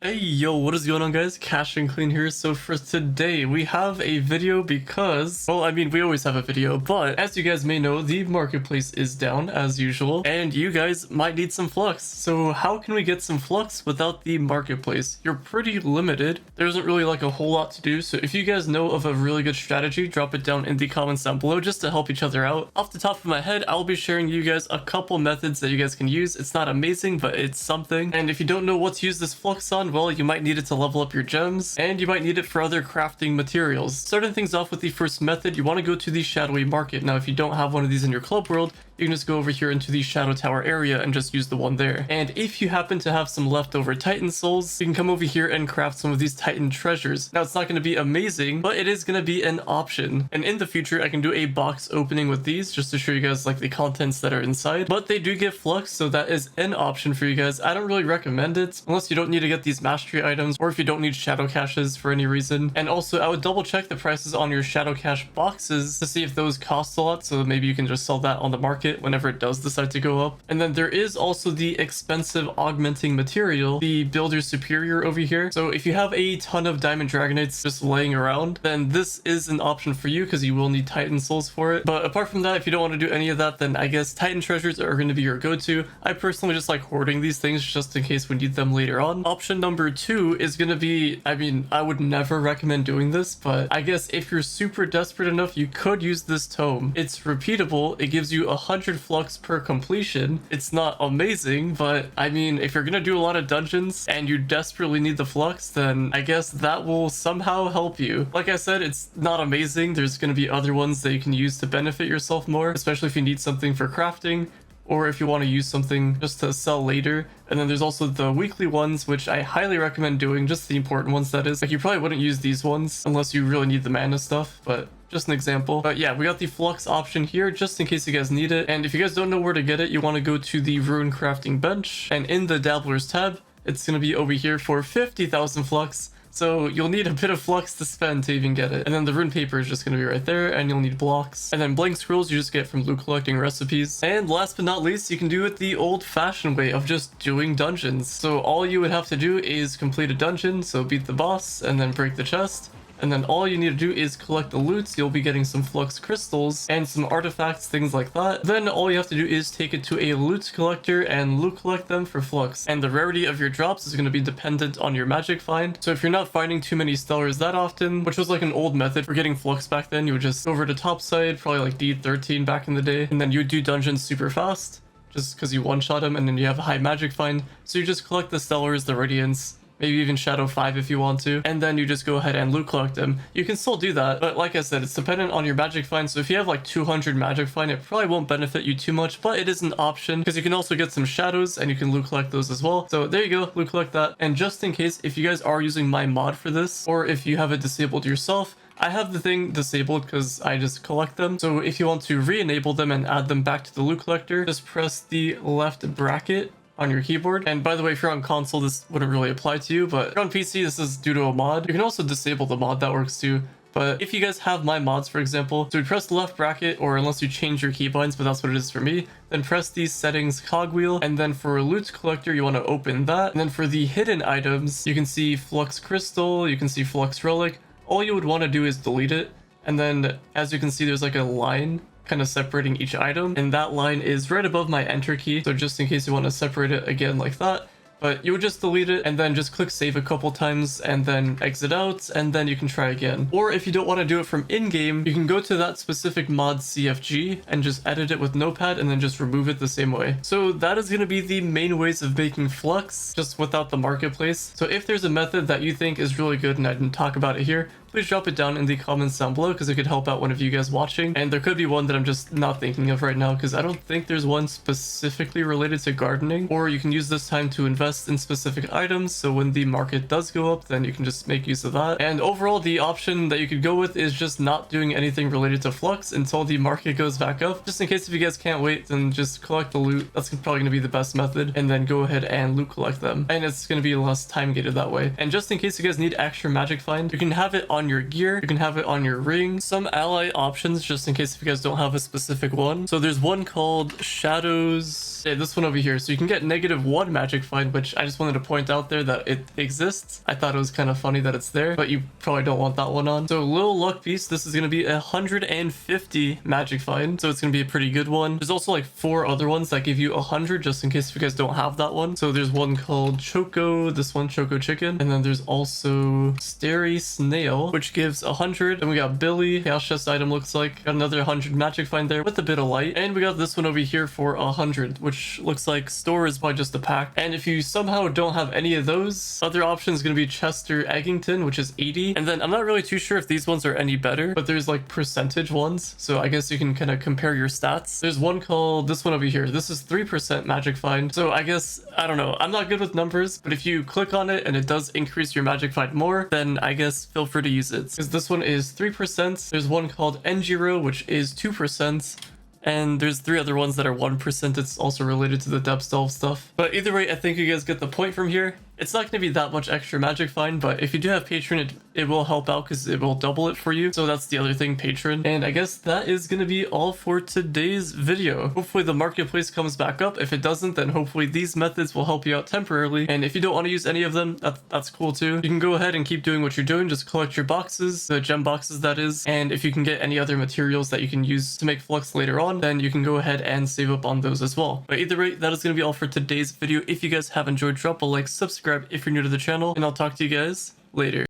Hey yo, what is going on guys? Cash and Clean here. So for today we have a video because, well, I mean we always have a video, but as you guys may know, the marketplace is down as usual and you guys might need some flux. So how can we get some flux without the marketplace? You're pretty limited. There isn't really like a whole lot to do. So if you guys know of a really good strategy, drop it down in the comments down below just to help each other out. Off the top of my head, I'll be sharing you guys a couple methods that you guys can use. It's not amazing, but it's something. And if you don't know what to use this flux on, well, you might need it to level up your gems, and you might need it for other crafting materials. Starting things off with the first method, you want to go to the shadowy market. Now, if you don't have one of these in your club world, you can just go over here into the shadow tower area and just use the one there. And if you happen to have some leftover titan souls, you can come over here and craft some of these titan treasures. Now, it's not going to be amazing, but it is going to be an option. And in the future, I can do a box opening with these just to show you guys like the contents that are inside, but they do get flux, so that is an option for you guys. I don't really recommend it unless you don't need to get these mastery items or if you don't need shadow caches for any reason. And also, I would double check the prices on your shadow cache boxes to see if those cost a lot, so maybe you can just sell that on the market whenever it does decide to go up. And then there is also the expensive augmenting material, the builder superior over here. So if you have a ton of diamond dragonites just laying around, then this is an option for you because you will need titan souls for it. But apart from that, if you don't want to do any of that, then I guess titan treasures are going to be your go-to. I personally just like hoarding these things just in case we need them later on. Option number 2 is going to be, I mean, I would never recommend doing this, but I guess if you're super desperate enough, you could use this tome. It's repeatable. It gives you 100 flux per completion. It's not amazing, but I mean, if you're gonna do a lot of dungeons and you desperately need the flux, then I guess that will somehow help you. Like I said, it's not amazing. There's gonna be other ones that you can use to benefit yourself more, especially if you need something for crafting, or if you want to use something just to sell later. And then there's also the weekly ones, which I highly recommend doing, just the important ones that is. Like, you probably wouldn't use these ones unless you really need the mana stuff, but just an example. But yeah, we got the flux option here just in case you guys need it. And if you guys don't know where to get it, you want to go to the rune crafting bench, and in the dabblers tab, it's going to be over here for 50,000 flux. So you'll need a bit of flux to spend to even get it. And then the rune paper is just going to be right there, and you'll need blocks. And then blank scrolls you just get from loot collecting recipes. And last but not least, you can do it the old-fashioned way of just doing dungeons. So all you would have to do is complete a dungeon, so beat the boss, and then break the chest. And then all you need to do is collect the loot. You'll be getting some flux crystals and some artifacts, things like that. Then all you have to do is take it to a loot collector and loot collect them for flux. And the rarity of your drops is going to be dependent on your magic find. So if you're not finding too many stellars that often, which was like an old method for getting flux back then, you would just go over to top side, probably like D13 back in the day, and then you would do dungeons super fast just because you one-shot them, and then you have a high magic find. So you just collect the stellars, the radiance, maybe even Shadow 5 if you want to, and then you just go ahead and loot collect them. You can still do that, but like I said, it's dependent on your magic find. So if you have like 200 magic find, it probably won't benefit you too much, but it is an option because you can also get some shadows and you can loot collect those as well. So there you go, loot collect that. And just in case, if you guys are using my mod for this, or if you have it disabled yourself, I have the thing disabled because I just collect them. So if you want to re-enable them and add them back to the loot collector, just press the left bracket on your keyboard. And by the way, if you're on console, this wouldn't really apply to you, but if you're on PC, this is due to a mod. You can also disable the mod, that works too. But if you guys have my mods, for example, so we press the left bracket, or unless you change your keybinds, but that's what it is for me, then press the settings cogwheel, and then for a loot collector, you want to open that. And then for the hidden items, you can see flux crystal, you can see flux relic. All you would want to do is delete it. And then as you can see, there's like a line kind of separating each item, and that line is right above my enter key, so just in case you want to separate it again like that. But you would just delete it and then just click save a couple times and then exit out, and then you can try again. Or if you don't want to do it from in-game, you can go to that specific mod CFG and just edit it with Notepad and then just remove it the same way. So that is going to be the main ways of making flux, just without the marketplace. So if there's a method that you think is really good and I didn't talk about it here, please drop it down in the comments down below because it could help out one of you guys watching. And there could be one that I'm just not thinking of right now because I don't think there's one specifically related to gardening. Or you can use this time to invest in specific items, so when the market does go up, then you can just make use of that. And overall, the option that you could go with is just not doing anything related to flux until the market goes back up. Just in case if you guys can't wait, then just collect the loot. That's probably going to be the best method, and then go ahead and loot collect them. And it's going to be less time gated that way. And just in case you guys need extra magic find, you can have it on on your gear. You can have it on your ring. Some ally options, just in case if you guys don't have a specific one. So there's one called Shadows. Yeah, this one over here. So you can get -1 magic find, which I just wanted to point out there that it exists. I thought it was kind of funny that it's there, but you probably don't want that one on. So Little Luck Beast, this is going to be 150 magic find. So it's going to be a pretty good one. There's also like 4 other ones that give you 100, just in case if you guys don't have that one. So there's one called Choco, this one Choco Chicken, and then there's also Starry Snail, which gives 100. And we got Billy, Chaos Chest item looks like. Got another 100 magic find there with a bit of light. And we got this one over here for 100, which looks like store is probably just a pack. And if you somehow don't have any of those, other option is going to be Chester Eggington, which is 80. And then I'm not really too sure if these ones are any better, but there's like percentage ones. So I guess you can kind of compare your stats. There's one called this one over here. This is 3% magic find. So I guess, I don't know. I'm not good with numbers, but if you click on it and it does increase your magic find more, then I guess feel free to use it. Because this one is 3%. There's one called Njiro, which is 2%. And there's 3 other ones that are 1%. It's also related to the depth delve stuff. But either way, I think you guys get the point from here. It's not going to be that much extra magic find, but if you do have Patron, it will help out because it will double it for you. So that's the other thing, Patron. And I guess that is going to be all for today's video. Hopefully the marketplace comes back up. If it doesn't, then hopefully these methods will help you out temporarily. And if you don't want to use any of them, that's cool too. You can go ahead and keep doing what you're doing. Just collect your boxes, the gem boxes that is. And if you can get any other materials that you can use to make Flux later on, then you can go ahead and save up on those as well. But either way, that is going to be all for today's video. If you guys have enjoyed, drop a like, subscribe if you're new to the channel, and I'll talk to you guys later.